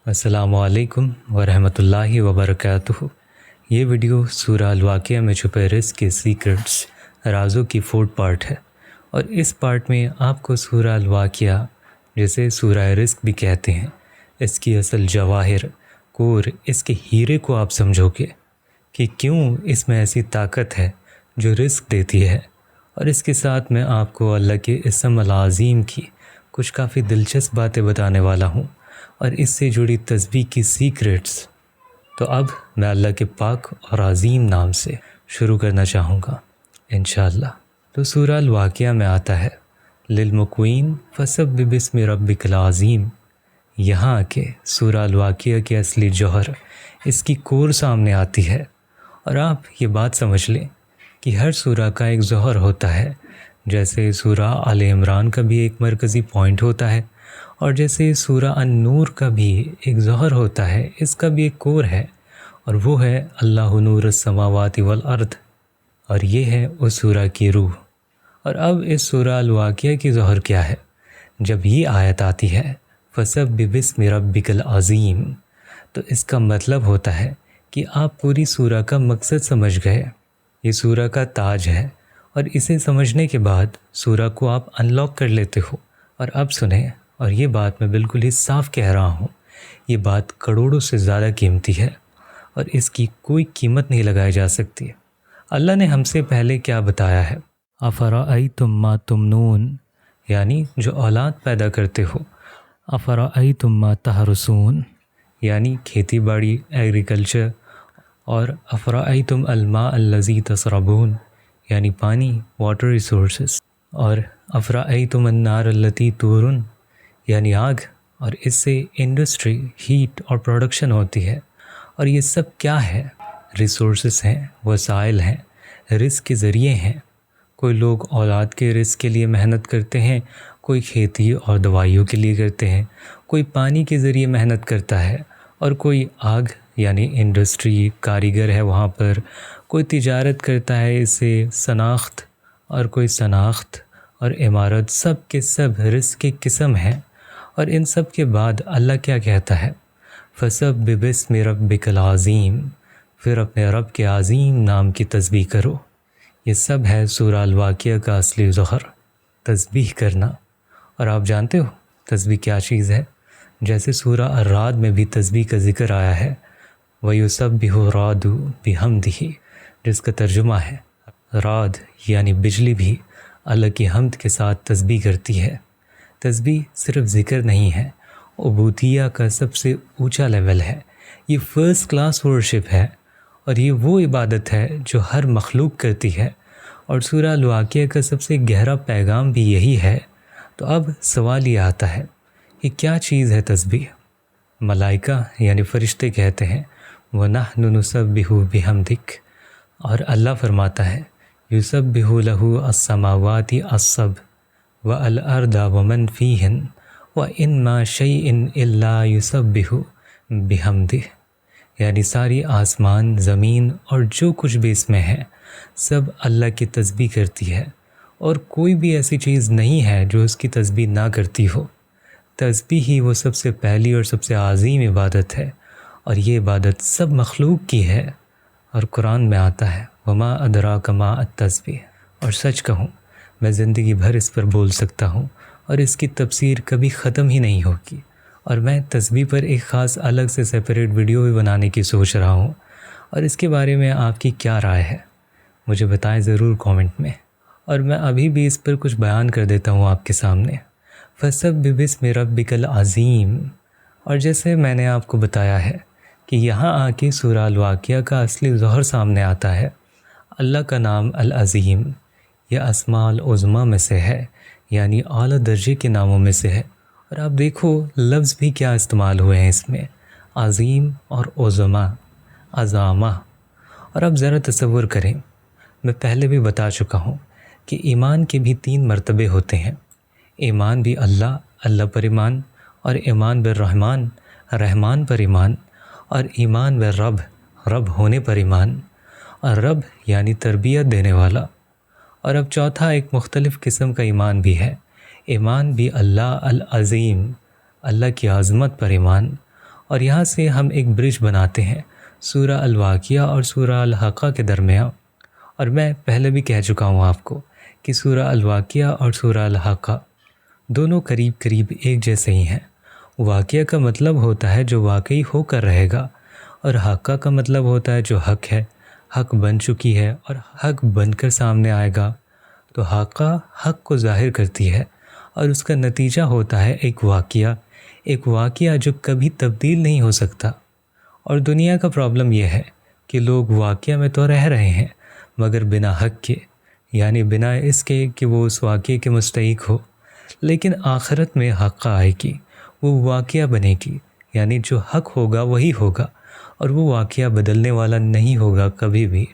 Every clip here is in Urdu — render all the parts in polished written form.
السلام علیکم ورحمۃ اللہ وبرکاتہ۔ یہ ویڈیو سورہ الواقعہ میں چھپے رزق کے سیکرٹس رازوں کی 4 پارٹ ہے، اور اس پارٹ میں آپ کو سورہ الواقعہ جسے سورہ رزق بھی کہتے ہیں، اس کی اصل جواہر کور، اس کے ہیرے کو آپ سمجھو گے کہ کیوں اس میں ایسی طاقت ہے جو رزق دیتی ہے، اور اس کے ساتھ میں آپ کو اللہ کے اسم العظیم کی کچھ کافی دلچسپ باتیں بتانے والا ہوں، اور اس سے جڑی تسبیح کی سیکرٹس۔ تو اب میں اللہ کے پاک اور عظیم نام سے شروع کرنا چاہوں گا انشاءاللہ۔ تو سورہ الواقعہ میں آتا ہے للمقوین فسبح بسم ربک العظیم۔ یہاں کے سورہ الواقعہ کے اصلی جوہر، اس کی کور سامنے آتی ہے، اور آپ یہ بات سمجھ لیں کہ ہر سورہ کا ایک جوہر ہوتا ہے، جیسے سورہ آل عمران کا بھی ایک مرکزی پوائنٹ ہوتا ہے، اور جیسے سورہ النور کا بھی ایک ظہر ہوتا ہے، اس کا بھی ایک کور ہے، اور وہ ہے اللہ نور السماوات والارض، اور یہ ہے اس سورہ کی روح۔ اور اب اس سورہ الواقعہ کی ظہر کیا ہے؟ جب یہ آیت آتی ہے فسبح بسم ربک العظیم، تو اس کا مطلب ہوتا ہے کہ آپ پوری سورہ کا مقصد سمجھ گئے۔ یہ سورہ کا تاج ہے، اور اسے سمجھنے کے بعد سورہ کو آپ انلاک کر لیتے ہو۔ اور اب سنیں، اور یہ بات میں بالکل ہی صاف کہہ رہا ہوں، یہ بات کروڑوں سے زیادہ قیمتی ہے، اور اس کی کوئی قیمت نہیں لگائی جا سکتی۔ اللہ نے ہم سے پہلے کیا بتایا ہے؟ افرأیتم ما تمنون، یعنی جو اولاد پیدا کرتے ہو۔ افرأیتم ما تحرثون، یعنی کھیتی باڑی، ایگریکلچر۔ اور افرأیتم الماء الذی تشربون، یعنی پانی، واٹر ریسورسز۔ اور افرأیتم النار التی تورون، یعنی آگ، اور اس سے انڈسٹری، ہیٹ اور پروڈکشن ہوتی ہے۔ اور یہ سب کیا ہے؟ ریسورسز ہیں، وسائل ہیں، رزق کے ذریعے ہیں۔ کوئی لوگ اولاد کے رزق کے لیے محنت کرتے ہیں، کوئی کھیتی اور دوائیوں کے لیے کرتے ہیں، کوئی پانی کے ذریعے محنت کرتا ہے، اور کوئی آگ یعنی انڈسٹری، کاریگر ہے وہاں پر، کوئی تجارت کرتا ہے، اسے شناخت، اور کوئی شناخت اور عمارت، سب کے سب رزق کی قسم ہیں۔ اور ان سب کے بعد اللہ کیا کہتا ہے؟ فسبح بسم ربک العظیم، پھر اپنے رب کے عظیم نام کی تسبیح کرو۔ یہ سب ہے سورہ الواقعہ کا اصلی ظہر، تسبیح کرنا۔ اور آپ جانتے ہو تسبیح کیا چیز ہے؟ جیسے سورہ الرعد میں بھی تسبیح کا ذکر آیا ہے، وَيُسَبِّحُ الرَّعْدُ بِحَمْدِهِ، جس کا ترجمہ ہے رعد یعنی بجلی بھی اللہ کی حمد کے ساتھ تسبیح کرتی ہے۔ تسبیح صرف ذکر نہیں ہے، عبودیہ کا سب سے اونچا لیول ہے، یہ فرسٹ کلاس ورشپ ہے، اور یہ وہ عبادت ہے جو ہر مخلوق کرتی ہے۔ اور سورہ الواقعہ کا سب سے گہرا پیغام بھی یہی ہے۔ تو اب سوال یہ آتا ہے کہ کیا چیز ہے تسبیح؟ ملائکہ یعنی فرشتے کہتے ہیں وَنَحْنُ نُسَبِّحُ بِحَمْدِكَ، اور اللہ فرماتا ہے يُسَبِّحُ لَهُ السَّمَاوَاتِ السَّبْعُ وَالْأَرْضَ وَمَنْ فِيهِنَّ وَإِن مَّا شَيْءٍ إِلَّا يُسَبِّحُ بِحَمْدِهِ، یعنی ساری آسمان، زمین اور جو کچھ بھی اس میں ہے، سب اللہ کی تسبیح کرتی ہے، اور کوئی بھی ایسی چیز نہیں ہے جو اس کی تسبیح نہ کرتی ہو۔ تسبیح ہی وہ سب سے پہلی اور سب سے عظیم عبادت ہے، اور یہ عبادت سب مخلوق کی ہے۔ اور قرآن میں آتا ہے وما ادراک ما التسبیح، اور سچ کہوں میں زندگی بھر اس پر بول سکتا ہوں، اور اس کی تفسیر کبھی ختم ہی نہیں ہوگی، اور میں تسبیح پر ایک خاص الگ سے سیپریٹ ویڈیو بھی بنانے کی سوچ رہا ہوں۔ اور اس کے بارے میں آپ کی کیا رائے ہے؟ مجھے بتائیں ضرور کومنٹ میں، اور میں ابھی بھی اس پر کچھ بیان کر دیتا ہوں آپ کے سامنے۔ فسبح بسم ربک العظیم، اور جیسے میں نے آپ کو بتایا ہے کہ یہاں آ کے سورہ الواقعہ کا اصلی ظہر سامنے آتا ہے۔ اللہ کا نام العظیم یہ اسماء العظمیٰ میں سے ہے، یعنی اعلیٰ درجے کے ناموں میں سے ہے۔ اور آپ دیکھو لفظ بھی کیا استعمال ہوئے ہیں اس میں، عظیم اور عظمہ، عظامہ۔ اور اب ذرا تصور کریں، میں پہلے بھی بتا چکا ہوں کہ ایمان کے بھی 3 مرتبے ہوتے ہیں۔ ایمان بھی اللہ پر ایمان، اور ایمان بالرحمن، رحمان پر ایمان، اور ایمان بالرب، رب ہونے پر ایمان، اور رب یعنی تربیت دینے والا۔ اور اب چوتھا ایک مختلف قسم کا ایمان بھی ہے، ایمان بھی اللہ العظیم، اللہ کی عظمت پر ایمان، اور یہاں سے ہم ایک برج بناتے ہیں سورہ الواقعہ اور سورہ الحاقہ کے درمیان۔ اور میں پہلے بھی کہہ چکا ہوں آپ کو کہ سورہ الواقعہ اور سورہ الحاقہ دونوں قریب قریب ایک جیسے ہی ہیں۔ واقعہ کا مطلب ہوتا ہے جو واقعی ہو کر رہے گا، اور حاقہ کا مطلب ہوتا ہے جو حق ہے، حق بن چکی ہے اور حق بن کر سامنے آئے گا۔ تو حاقہ حق کو ظاہر کرتی ہے اور اس کا نتیجہ ہوتا ہے ایک واقعہ جو کبھی تبدیل نہیں ہو سکتا۔ اور دنیا کا پرابلم یہ ہے کہ لوگ واقعہ میں تو رہ رہے ہیں مگر بنا حق کے، یعنی بنا اس کے کہ وہ اس واقعے کے مستحق ہو۔ لیکن آخرت میں حق آئے گی، وہ واقعہ بنے گی، یعنی جو حق ہوگا وہی ہوگا، اور وہ واقعہ بدلنے والا نہیں ہوگا کبھی بھی۔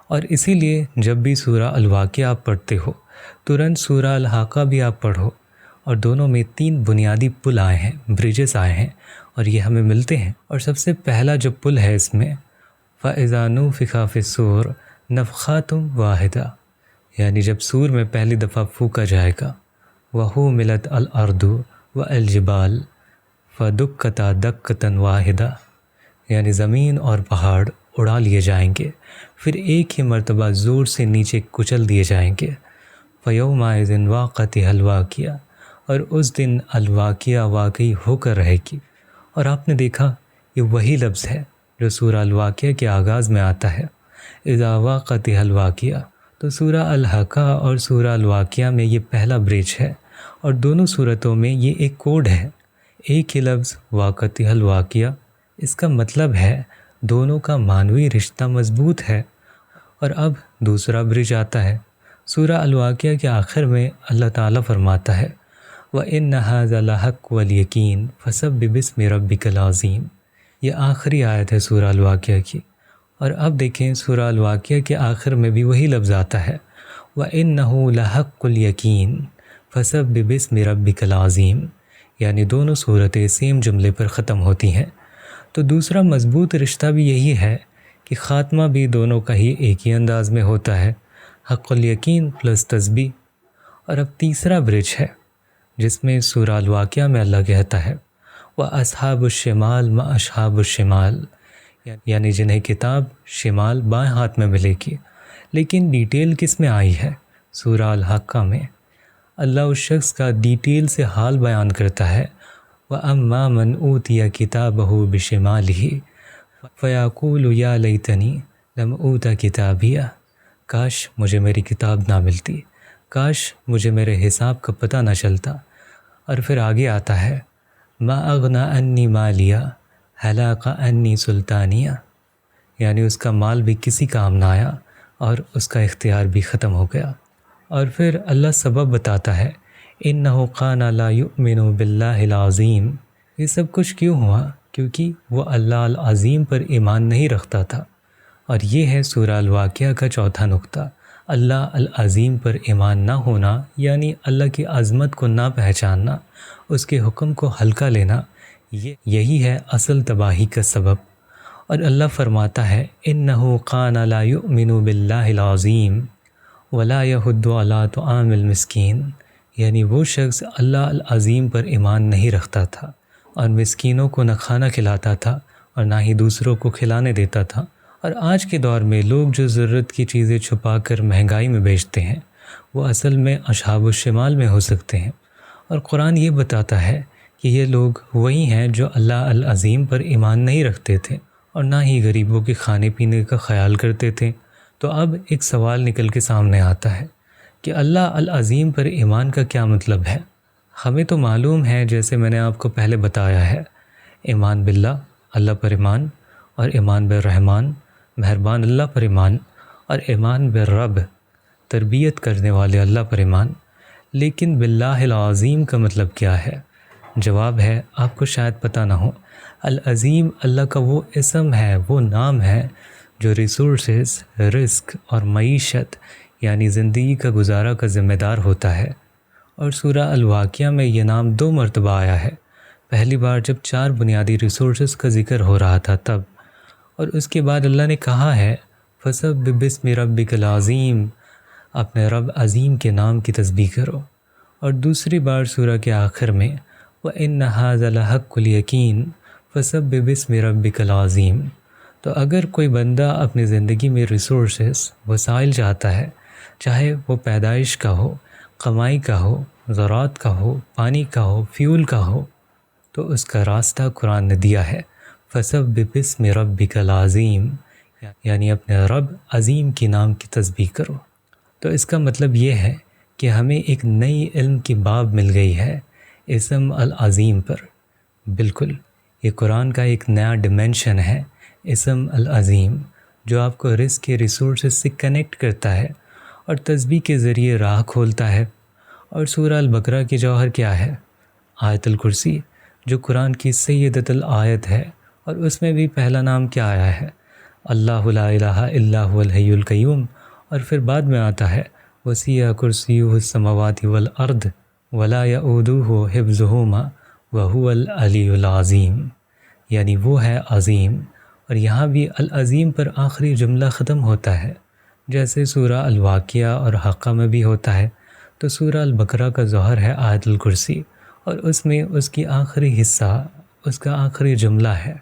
اور اسی لیے جب بھی سورہ الواقعہ آپ پڑھتے ہو ترنت سورہ الحاقہ بھی آپ پڑھو، اور دونوں میں 3 بنیادی پل آئے ہیں، برجز آئے ہیں، اور یہ ہمیں ملتے ہیں۔ اور سب سے پہلا جو پل ہے اس میں فَإِذَا نُفِخَ فِي الصُّورِ نَفْخَةٌ وَاحِدَةٌ، یعنی جب سور میں پہلی دفعہ پھونکا جائے گا، وَحُمِلَتِ الْأَرْضُ وَالْجِبَالُ فَدُكَّتَا دَكَّةً وَاحِدَةً، یعنی زمین اور پہاڑ اڑا لیے جائیں گے، پھر ایک ہی مرتبہ زور سے نیچے کچل دیے جائیں گے۔ فَيَوْمَئِذٍ وَاقَعَتِ الْوَاقِعَةُ، اور اس دن الواقعہ واقعی ہو کر رہے گی۔ اور آپ نے دیکھا یہ وہی لفظ ہے جو سورہ الواقعہ کے آغاز میں آتا ہے، اذا وقعت الواقعہ۔ تو سورہ الحاقہ اور سورہ الواقعہ میں یہ پہلا برج ہے، اور دونوں صورتوں میں یہ ایک کوڈ ہے، ایک ہی لفظ وقعت الواقعہ۔ اس کا مطلب ہے دونوں کا معنوی رشتہ مضبوط ہے۔ اور اب دوسرا برج آتا ہے سورہ الواقعہ کے آخر میں، اللہ تعالیٰ فرماتا ہے وَإِنَّ هَذَا لَحَقٌّ وَالْيَقِينُ فَسَبِّحْ بِاسْمِ رَبِّكَ الْعَظِيمِ۔ یہ آخری آیت ہے سورہ الواقعہ کی۔ اور اب دیکھیں سورہ الواقعہ کے آخر میں بھی وہی لفظ آتا ہے وَإِنَّهُ لَحَقُّ الْيَقِينِ فَسَبِّحْ بِاسْمِ رَبِّكَ الْعَظِيمِ، یعنی دونوں صورتیں سیم جملے پر ختم ہوتی ہیں۔ تو دوسرا مضبوط رشتہ بھی یہی ہے کہ خاتمہ بھی دونوں کا ہی ایک ہی انداز میں ہوتا ہے، حق الیقین پلس تسبیح۔ اور اب تیسرا برج ہے جس میں سورہ الواقعہ میں اللہ کہتا ہے وَأَصْحَابُ الشِّمَالِ مَا أَصْحَابُ الشِّمَالِ، یعنی جنہیں کتاب شمال بائیں ہاتھ میں ملے گی۔ لیکن ڈیٹیل کس میں آئی ہے؟ سورہ الحاقہ میں۔ اللہ اس شخص کا ڈیٹیل سے حال بیان کرتا ہے وَأَمَّا مَنْ أُوتِيَ كِتَابَهُ بِشِمَالِهِ فَيَقُولُ يَا لَيْتَنِي لَمْ أُوتَ كِتَابِيَهْ، کاش مجھے میری کتاب نہ ملتی، کاش مجھے میرے حساب کا پتہ نہ چلتا۔ اور پھر آگے آتا ہے ما اغنا انی مالیہ ہلاک انی سلطانیہ، یعنی اس کا مال بھی کسی کام نہ آیا اور اس کا اختیار بھی ختم ہو گیا۔ اور پھر اللہ سبب بتاتا ہے انہ کان لا یؤمن باللہ العظیم۔ یہ سب کچھ کیوں ہوا؟ کیونکہ وہ اللہ العظیم پر ایمان نہیں رکھتا تھا۔ اور یہ ہے سورہ الواقعہ کا چوتھا نقطہ، اللہ العظیم پر ایمان نہ ہونا، یعنی اللہ کی عظمت کو نہ پہچاننا، اس کے حکم کو ہلکا لینا، یہی ہے اصل تباہی کا سبب۔ اور اللہ فرماتا ہے انہ کان لا یؤمن باللہ العظیم ولا یحض علی طعام المسکین، یعنی وہ شخص اللہ العظیم پر ایمان نہیں رکھتا تھا اور مسکینوں کو نہ کھانا کھلاتا تھا اور نہ ہی دوسروں کو کھلانے دیتا تھا۔ اور آج کے دور میں لوگ جو ضرورت کی چیزیں چھپا کر مہنگائی میں بیچتے ہیں وہ اصل میں اصحاب الشمال میں ہو سکتے ہیں۔ اور قرآن یہ بتاتا ہے کہ یہ لوگ وہی ہیں جو اللہ العظیم پر ایمان نہیں رکھتے تھے اور نہ ہی غریبوں کے کھانے پینے کا خیال کرتے تھے۔ تو اب ایک سوال نکل کے سامنے آتا ہے کہ اللہ العظیم پر ایمان کا کیا مطلب ہے؟ ہمیں تو معلوم ہے، جیسے میں نے آپ کو پہلے بتایا ہے، ایمان باللہ، اللہ پر ایمان، اور ایمان بالرحمن، مہربان اللہ پر ایمان، اور ایمان بالرب، تربیت کرنے والے اللہ پر ایمان۔ لیکن باللہ العظیم کا مطلب کیا ہے؟ جواب ہے آپ کو شاید پتہ نہ ہو، العظیم اللہ کا وہ اسم ہے، وہ نام ہے جو ریسورسز، رزق اور معیشت یعنی زندگی کا گزارا کا ذمہ دار ہوتا ہے۔ اور سورہ الواقعہ میں یہ نام 2 مرتبہ آیا ہے، پہلی بار جب 4 بنیادی ریسورسز کا ذکر ہو رہا تھا تب، اور اس کے بعد اللہ نے کہا ہے فَسَبِّحْ بِاسْمِ رَبِّكَ الْعَظِيمِ، اپنے رب عظیم کے نام کی تسبیح کرو۔ اور دوسری بار سورہ کے آخر میں وَإِنَّ هَذَا لَحَقُّ الْيَقِينِ فسبح بسم ربک العظیم۔ تو اگر کوئی بندہ اپنی زندگی میں ریسورسز وسائل چاہتا ہے، چاہے وہ پیدائش کا ہو، کمائی کا ہو، زراعت کا ہو، پانی کا ہو، فیول کا ہو، تو اس کا راستہ قرآن نے دیا ہے، فسبح بسم ربک العظیم، یعنی اپنے رب عظیم کے نام کی تسبیح کرو۔ تو اس کا مطلب یہ ہے کہ ہمیں ایک نئی علم کی باب مل گئی ہے اسم العظیم پر۔ بالکل، یہ قرآن کا ایک نیا ڈیمینشن ہے اسم العظیم، جو آپ کو رزق کے ریسورسز سے کنیکٹ کرتا ہے اور تسبیح کے ذریعے راہ کھولتا ہے۔ اور سورہ البقرہ کی جوہر کیا ہے؟ آیت الکرسی، جو قرآن کی سیدۃ الآیت ہے، اور اس میں بھی پہلا نام کیا آیا ہے؟ اللہ لا الہ الا هو الحی القیوم، اور پھر بعد میں آتا ہے وسیع کرسیہ السماوات والارض ولا یؤودہ حفظہما وہو العلی العظیم، یعنی وہ ہے عظیم۔ اور یہاں بھی العظیم پر آخری جملہ ختم ہوتا ہے، جیسے سورہ الواقعہ اور حقہ میں بھی ہوتا ہے۔ تو سورہ البقرہ کا ظہر ہے آیت الکرسی، اور اس میں اس کی آخری حصہ، اس کا آخری جملہ ہے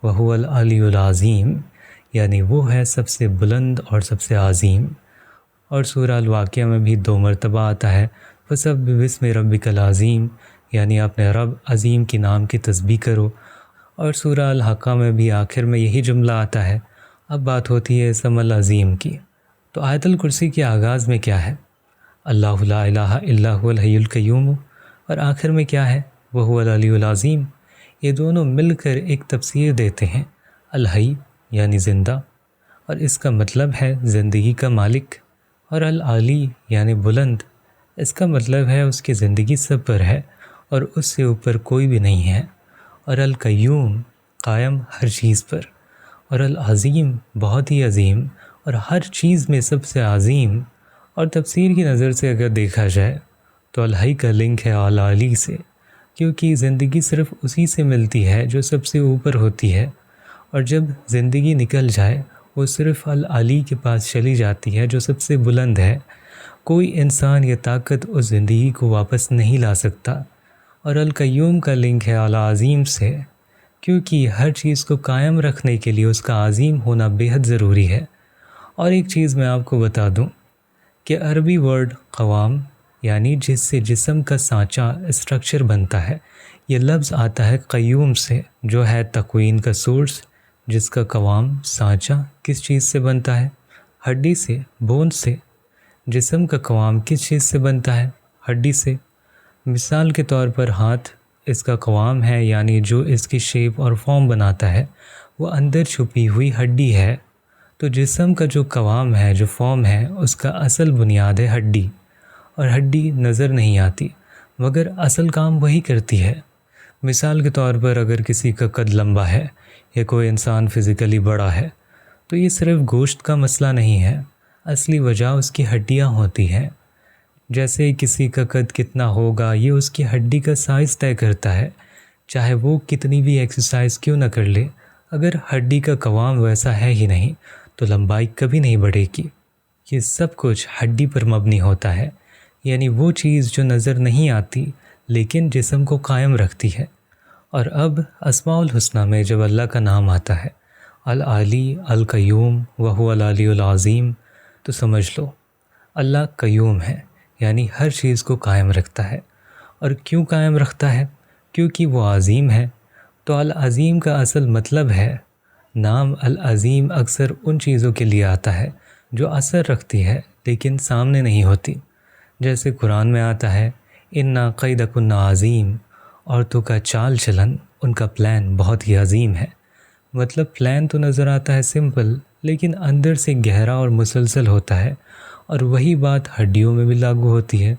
وہو العلی العظیم، یعنی وہ ہے سب سے بلند اور سب سے عظیم۔ اور سورہ الواقعہ میں بھی 2 مرتبہ آتا ہے فسبح بسم ربک العظیم، یعنی اپنے رب عظیم کے نام کی تسبیح کرو۔ اور سورہ الحقہ میں بھی آخر میں یہی جملہ آتا ہے۔ اب بات ہوتی ہے اسم العظیم کی۔ تو آیت الکرسی کے آغاز میں کیا ہے؟ اللہ لا الہ الا هو الحی القیوم، اور آخر میں کیا ہے؟ وہو العلی العظیم۔ یہ دونوں مل کر ایک تفسیر دیتے ہیں، الحی یعنی زندہ، اور اس کا مطلب ہے زندگی کا مالک، اور العلی یعنی بلند، اس کا مطلب ہے اس کی زندگی سب پر ہے اور اس سے اوپر کوئی بھی نہیں ہے، اور القیوم قائم ہر چیز پر، اور العظیم بہت ہی عظیم اور ہر چیز میں سب سے عظیم۔ اور تفسیر کی نظر سے اگر دیکھا جائے تو الحی کا لنک ہے العلی سے، کیونکہ زندگی صرف اسی سے ملتی ہے جو سب سے اوپر ہوتی ہے، اور جب زندگی نکل جائے وہ صرف العلی کے پاس چلی جاتی ہے جو سب سے بلند ہے۔ کوئی انسان یا طاقت اس زندگی کو واپس نہیں لا سکتا۔ اور القیوم کا لنک ہے العظیم سے، کیونکہ ہر چیز کو قائم رکھنے کے لیے اس کا عظیم ہونا بے حد ضروری ہے۔ اور ایک چیز میں آپ کو بتا دوں کہ عربی ورڈ قوام، یعنی جس سے جسم کا سانچہ اسٹرکچر بنتا ہے، یہ لفظ آتا ہے قیوم سے، جو ہے تقوین کا سورس، جس کا قوام سانچہ کس چیز سے بنتا ہے؟ ہڈی سے، بون سے۔ جسم کا قوام کس چیز سے بنتا ہے؟ ہڈی سے۔ مثال کے طور پر ہاتھ اس کا قوام ہے، یعنی جو اس کی شیپ اور فارم بناتا ہے وہ اندر چھپی ہوئی ہڈی ہے۔ تو جسم کا جو قوام ہے، جو فارم ہے، اس کا اصل بنیاد ہے ہڈی، اور ہڈی نظر نہیں آتی مگر اصل کام وہی کرتی ہے۔ مثال کے طور پر اگر کسی کا قد لمبا ہے یا کوئی انسان فزیکلی بڑا ہے تو یہ صرف گوشت کا مسئلہ نہیں ہے، اصلی وجہ اس کی ہڈیاں ہوتی ہیں۔ جیسے کسی کا قد کتنا ہوگا یہ اس کی ہڈی کا سائز طے کرتا ہے، چاہے وہ کتنی بھی ایکسرسائز کیوں نہ کر لے، اگر ہڈی کا قوام ویسا ہے ہی نہیں تو لمبائی کبھی نہیں بڑھے گی۔ یہ سب کچھ ہڈی پر مبنی ہوتا ہے، یعنی وہ چیز جو نظر نہیں آتی لیکن جسم کو قائم رکھتی ہے۔ اور اب اسماء الحسنہ میں جب اللہ کا نام آتا ہے العلی، القیوم، وہو العلی العظیم، تو سمجھ لو اللہ قیوم ہے، یعنی ہر چیز کو قائم رکھتا ہے۔ اور کیوں قائم رکھتا ہے؟ کیونکہ وہ عظیم ہے۔ تو العظیم کا اصل مطلب ہے، نام العظیم اکثر ان چیزوں کے لیے آتا ہے جو اثر رکھتی ہے لیکن سامنے نہیں ہوتی۔ جیسے قرآن میں آتا ہے اِنَّا قَیْدَکُنَّ عظیم، عورتوں کا چال چلن، ان کا پلان بہت ہی عظیم ہے۔ مطلب پلان تو نظر آتا ہے سمپل، لیکن اندر سے گہرا اور مسلسل ہوتا ہے، اور وہی بات ہڈیوں میں بھی لاگو ہوتی ہے۔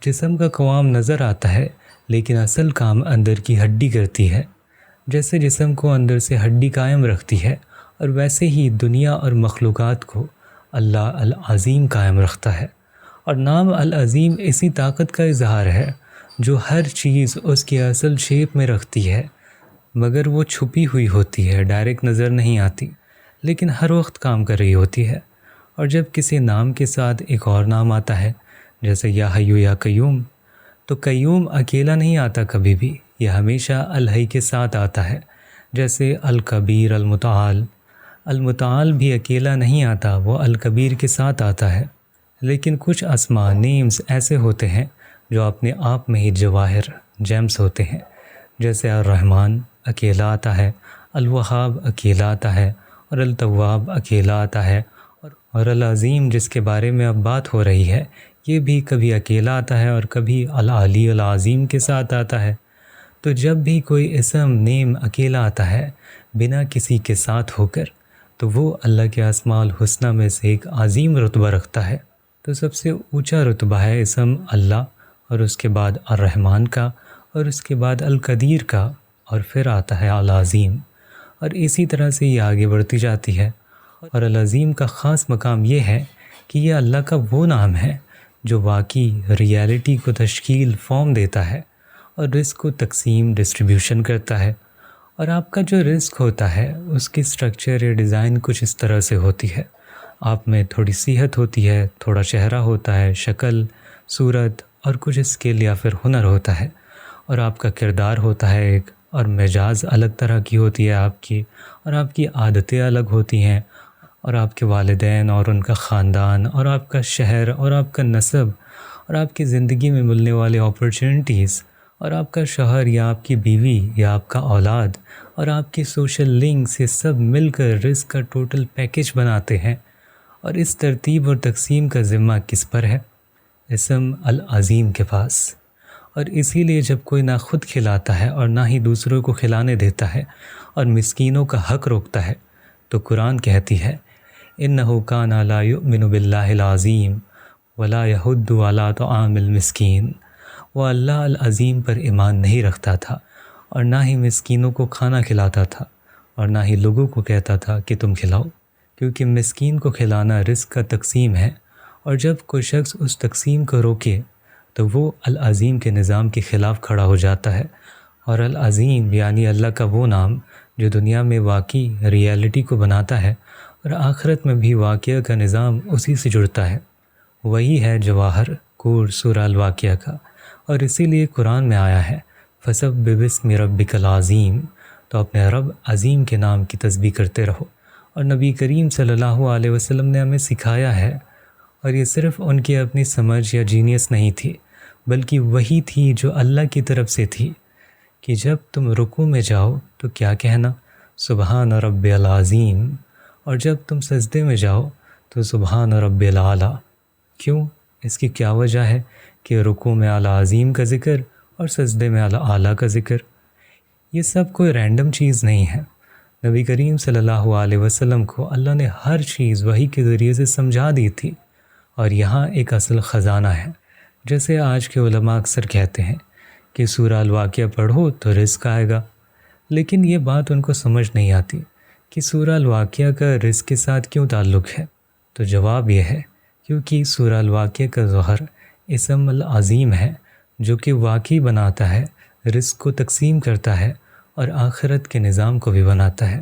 جسم کا قوام نظر آتا ہے لیکن اصل کام اندر کی ہڈی کرتی ہے۔ جیسے جسم کو اندر سے ہڈی قائم رکھتی ہے، اور ویسے ہی دنیا اور مخلوقات کو اللہ العظیم قائم رکھتا ہے۔ اور نام العظیم اسی طاقت کا اظہار ہے جو ہر چیز اس کی اصل شیپ میں رکھتی ہے، مگر وہ چھپی ہوئی ہوتی ہے، ڈائریکٹ نظر نہیں آتی، لیکن ہر وقت کام کر رہی ہوتی ہے۔ اور جب کسی نام کے ساتھ ایک اور نام آتا ہے، جیسے یا حیو یا قیوم، تو قیوم اکیلا نہیں آتا کبھی بھی، یہ ہمیشہ الحی کے ساتھ آتا ہے۔ جیسے الکبیر المتعال۔ المتعال بھی اکیلا نہیں آتا، وہ الکبیر کے ساتھ آتا ہے۔ لیکن کچھ اسماء نیمز ایسے ہوتے ہیں جو اپنے آپ میں ہی جواہر جیمز ہوتے ہیں، جیسے الرحمن اکیلا آتا ہے، الوہاب اکیلا آتا ہے، اور التواب اکیلا آتا ہے، اور العظیم جس کے بارے میں اب بات ہو رہی ہے یہ بھی کبھی اکیلا آتا ہے اور کبھی العلی العظیم کے ساتھ آتا ہے۔ تو جب بھی کوئی اسم نیم اکیلا آتا ہے بنا کسی کے ساتھ ہو کر، تو وہ اللہ کے اسماء الحسنہ میں سے ایک عظیم رتبہ رکھتا ہے۔ تو سب سے اونچا رتبہ ہے اسم اللہ، اور اس کے بعد الرحمن کا، اور اس کے بعد القدیر کا، اور پھر آتا ہے العظیم، اور اسی طرح سے یہ آگے بڑھتی جاتی ہے۔ اور العظیم کا خاص مقام یہ ہے کہ یہ اللہ کا وہ نام ہے جو واقعی ریالٹی کو تشکیل فارم دیتا ہے، اور رزق کو تقسیم ڈسٹریبیوشن کرتا ہے۔ اور آپ کا جو رزق ہوتا ہے اس کی سٹرکچر یا ڈیزائن کچھ اس طرح سے ہوتی ہے، آپ میں تھوڑی صحت ہوتی ہے، تھوڑا چہرہ ہوتا ہے، شکل، صورت، اور کچھ اسکل یا پھر ہنر ہوتا ہے، اور آپ کا کردار ہوتا ہے ایک، اور مزاج الگ طرح کی ہوتی ہے آپ کی، اور آپ کی عادتیں الگ ہوتی ہیں، اور آپ کے والدین اور ان کا خاندان، اور آپ کا شہر، اور آپ کا نسب، اور آپ کی زندگی میں ملنے والے اپرچونٹیز، اور آپ کا شوہر یا آپ کی بیوی یا آپ کا اولاد، اور آپ کی سوشل لنکس، یہ سب مل کر رزق کا ٹوٹل پیکج بناتے ہیں۔ اور اس ترتیب اور تقسیم کا ذمہ کس پر ہے؟ اسم العظیم کے پاس۔ اور اسی لیے جب کوئی نہ خود کھلاتا ہے اور نہ ہی دوسروں کو کھلانے دیتا ہے اور مسکینوں کا حق روکتا ہے، تو قرآن کہتی ہے اِنَّهُ كَانَ لَا يُؤْمِنُ بِاللَّهِ الْعَظِيمِ وَلَا يَحُضُّ عَلَىٰ طَعَامِ الْمِسْكِينِ۔ وہ اللہ العظیم پر ایمان نہیں رکھتا تھا، اور نہ ہی مسکینوں کو کھانا کھلاتا تھا، اور نہ ہی لوگوں کو کہتا تھا کہ تم کھلاؤ، کیونکہ مسکین کو کھلانا رزق کا تقسیم ہے، اور جب کوئی شخص اس تقسیم کو روکے تو وہ العظیم کے نظام کے خلاف کھڑا ہو جاتا ہے۔ اور العظیم یعنی اللہ کا وہ نام جو دنیا میں واقعی ریالٹی کو بناتا ہے، اور آخرت میں بھی واقعہ کا نظام اسی سے جڑتا ہے، وہی ہے جواہر کور سورہ الواقعہ کا۔ اور اسی لیے قرآن میں آیا ہے فَسَبِّحْ بِاسْمِ رَبِّكَ الْعَظِيمِ، تو اپنے رب عظیم کے نام کی تسبیح کرتے رہو۔ اور نبی کریم صلی اللہ علیہ وسلم نے ہمیں سکھایا ہے، اور یہ صرف ان کی اپنی سمجھ یا جینیس نہیں تھی، بلکہ وہی تھی جو اللہ کی طرف سے تھی، کہ جب تم رکوع میں جاؤ تو کیا کہنا؟ سبحان رب العظیم، اور جب تم سجدے میں جاؤ تو سبحان رب العلیٰ۔ کیوں؟ اس کی کیا وجہ ہے کہ رکوع میں العظیم کا ذکر اور سجدے میں العلیٰ کا ذکر؟ یہ سب کوئی رینڈم چیز نہیں ہے، نبی کریم صلی اللہ علیہ وسلم کو اللہ نے ہر چیز وحی کے ذریعے سے سمجھا دی تھی۔ اور یہاں ایک اصل خزانہ ہے، جیسے آج کے علماء اکثر کہتے ہیں کہ سورہ الواقعہ پڑھو تو رزق آئے گا، لیکن یہ بات ان کو سمجھ نہیں آتی کہ سورہ الواقعہ کا رزق کے ساتھ کیوں تعلق ہے۔ تو جواب یہ ہے کیونکہ سورہ الواقعہ کا ظہر اسم العظیم ہے، جو کہ واقعی بناتا ہے، رزق کو تقسیم کرتا ہے، اور آخرت کے نظام کو بھی بناتا ہے۔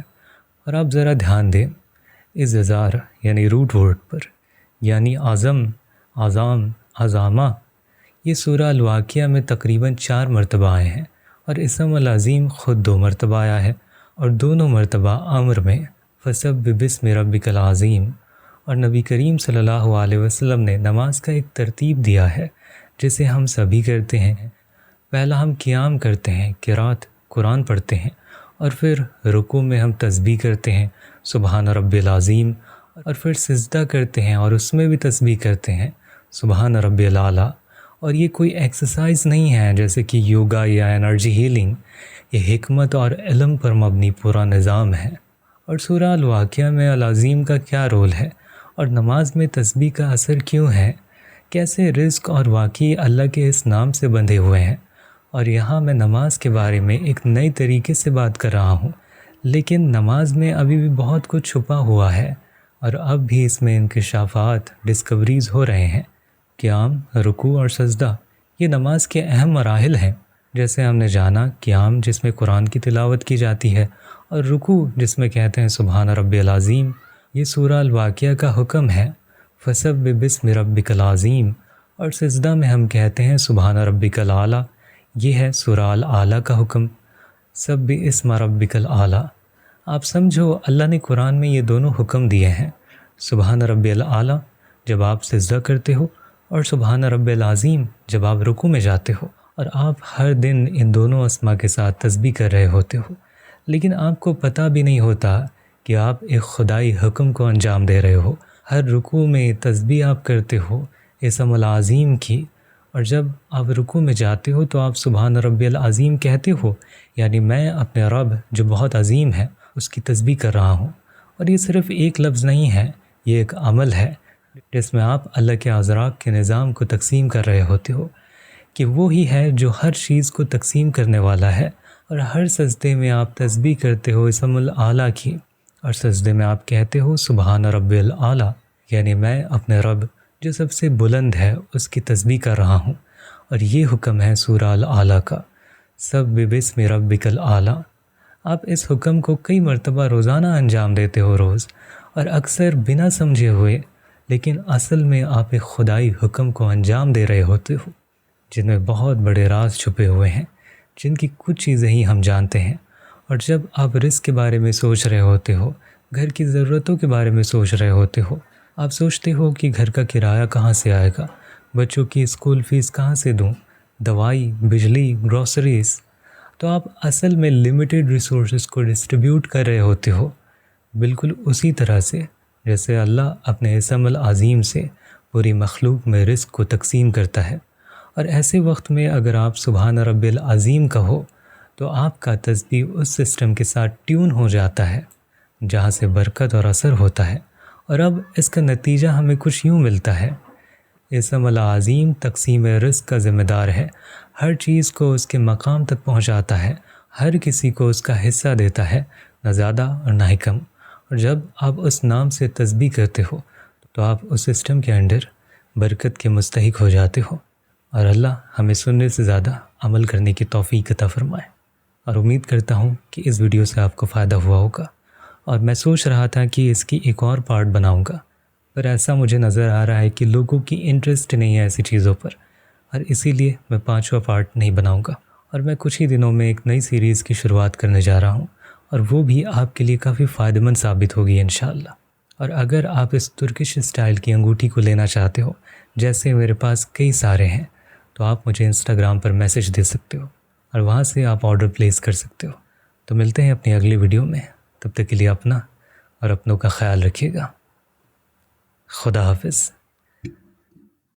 اور آپ ذرا دھیان دیں اس اظہار یعنی روٹ ورڈ پر، یعنی اعظم، اعظام، عظامہ، یہ سورہ الواقعہ میں تقریباً 4 مرتبہ آئے ہیں، اور اسم العظیم خود 2 مرتبہ آیا ہے، اور دونوں مرتبہ امر میں فَسَبِّحْ بِاسْمِ رَبِّكَ الْعَظِيمِ۔ اور نبی کریم صلی اللہ علیہ وسلم نے نماز کا ایک ترتیب دیا ہے جسے ہم سبھی کرتے ہیں۔ پہلا ہم قیام کرتے ہیں، قرات قرآن پڑھتے ہیں، اور پھر رکوع میں ہم تسبیح کرتے ہیں سبحان رب العظیم، اور پھر سجدہ کرتے ہیں اور اس میں بھی تسبیح کرتے ہیں سبحان رب العلیٰ۔ اور یہ کوئی ایکسرسائز نہیں ہے جیسے کہ یوگا یا انرجی ہیلنگ، یہ حکمت اور علم پر مبنی پورا نظام ہے۔ اور سورہ الواقعہ میں العظیم کا کیا رول ہے، اور نماز میں تسبیح کا اثر کیوں ہے، کیسے رزق اور واقعی اللہ کے اس نام سے بندھے ہوئے ہیں۔ اور یہاں میں نماز کے بارے میں ایک نئی طریقے سے بات کر رہا ہوں، لیکن نماز میں ابھی بھی بہت کچھ چھپا ہوا ہے، اور اب بھی اس میں انکشافات، ڈسکوریز ہو رہے ہیں۔ قیام، رکوع اور سجدہ یہ نماز کے اہم مراحل ہیں، جیسے ہم نے جانا قیام جس میں قرآن کی تلاوت کی جاتی ہے، اور رکوع جس میں کہتے ہیں سبحان رب العظیم۔ یہ سورہ الواقعہ کا حکم ہے فَسَبِّحْ بِاسْمِ رَبِّكَ الْعَظِيمِ، اور سجدہ میں ہم کہتے ہیں سبحان ربک الاعلیٰ، یہ ہے سورہ الاعلیٰ کا حکم۔ سبح اسم ربک الاعلیٰ۔ آپ سمجھو اللہ نے قرآن میں یہ دونوں حکم دیے ہیں، سبحان ربی الاعلیٰ جب آپ سجدہ کرتے ہو، اور سبحان ربی العظیم جب آپ رکوع میں جاتے ہو، اور آپ ہر دن ان دونوں اسما کے ساتھ تسبیح کر رہے ہوتے ہو، لیکن آپ کو پتہ بھی نہیں ہوتا کہ آپ ایک خدائی حکم کو انجام دے رہے ہو۔ ہر رکوع میں تسبیح آپ کرتے ہو اسم العظیم کی، اور جب آپ رکوع میں جاتے ہو تو آپ سبحان ربی العظیم کہتے ہو، یعنی میں اپنے رب جو بہت عظیم ہے اس کی تسبیح کر رہا ہوں۔ اور یہ صرف ایک لفظ نہیں ہے، یہ ایک عمل ہے جس میں آپ اللہ کے اذراق کے نظام کو تقسیم کر رہے ہوتے ہو، کہ وہی ہے جو ہر چیز کو تقسیم کرنے والا ہے۔ اور ہر سجدے میں آپ تسبیح کرتے ہو اسم الاعلیٰ کی، اور سجدے میں آپ کہتے ہو سبحان ربی الاعلیٰ، یعنی میں اپنے رب جو سب سے بلند ہے اس کی تسبیح کر رہا ہوں۔ اور یہ حکم ہے سورہ الاعلیٰ کا، سبح باسم ربک الاعلیٰ۔ آپ اس حکم کو کئی مرتبہ روزانہ انجام دیتے ہو روز، اور اکثر بنا سمجھے ہوئے، لیکن اصل میں آپ ایک خدائی حکم کو انجام دے رہے ہوتے ہو جن میں بہت بڑے راز چھپے ہوئے ہیں، جن کی کچھ چیزیں ہی ہم جانتے ہیں۔ اور جب آپ رزق کے بارے میں سوچ رہے ہوتے ہو، گھر کی ضرورتوں کے بارے میں سوچ رہے ہوتے ہو، آپ سوچتے ہو کہ گھر کا کرایہ کہاں سے آئے گا، بچوں کی اسکول فیس کہاں سے دوں، دوائی، بجلی، گروسریز، تو آپ اصل میں لمیٹڈ ریسورسز کو ڈسٹریبیوٹ کر رہے ہوتے ہو، بالکل اسی طرح سے جیسے اللہ اپنے اسم العظیم سے پوری مخلوق میں رزق کو تقسیم کرتا ہے۔ اور ایسے وقت میں اگر آپ سبحان ربی العظیم کہو تو آپ کا تسبیح اس سسٹم کے ساتھ ٹیون ہو جاتا ہے جہاں سے برکت اور اثر ہوتا ہے۔ اور اب اس کا نتیجہ ہمیں کچھ یوں ملتا ہے، اسم العظیم تقسیم رزق کا ذمہ دار ہے، ہر چیز کو اس کے مقام تک پہنچاتا ہے، ہر کسی کو اس کا حصہ دیتا ہے، نہ زیادہ اور نہ ہی کم۔ اور جب آپ اس نام سے تسبیح کرتے ہو تو آپ اس سسٹم کے انڈر برکت کے مستحق ہو جاتے ہو۔ اور اللہ ہمیں سننے سے زیادہ عمل کرنے کی توفیق عطا فرمائے۔ اور امید کرتا ہوں کہ اس ویڈیو سے آپ کو فائدہ ہوا ہوگا، اور میں سوچ رہا تھا کہ اس کی ایک اور پارٹ بناؤں گا، پر ایسا مجھے نظر آ رہا ہے کہ لوگوں کی انٹرسٹ نہیں ہے ایسی چیزوں پر، اور اسی لیے میں 5واں پارٹ نہیں بناؤں گا۔ اور میں کچھ ہی دنوں میں ایک نئی سیریز کی شروعات کرنے جا رہا ہوں، اور وہ بھی آپ کے لیے کافی فائدہ مند ثابت ہوگی انشاءاللہ۔ اور اگر آپ اس ترکش اسٹائل کی انگوٹھی کو لینا چاہتے ہو، جیسے میرے پاس کئی سارے ہیں، تو آپ مجھے انسٹاگرام پر میسج دے سکتے ہو، اور وہاں سے آپ آرڈر پلیس کر سکتے ہو۔ تو ملتے ہیں اپنی اگلی ویڈیو میں، تب تک کے لیے اپنا اور اپنوں کا خیال رکھیے گا۔ خدا حافظ۔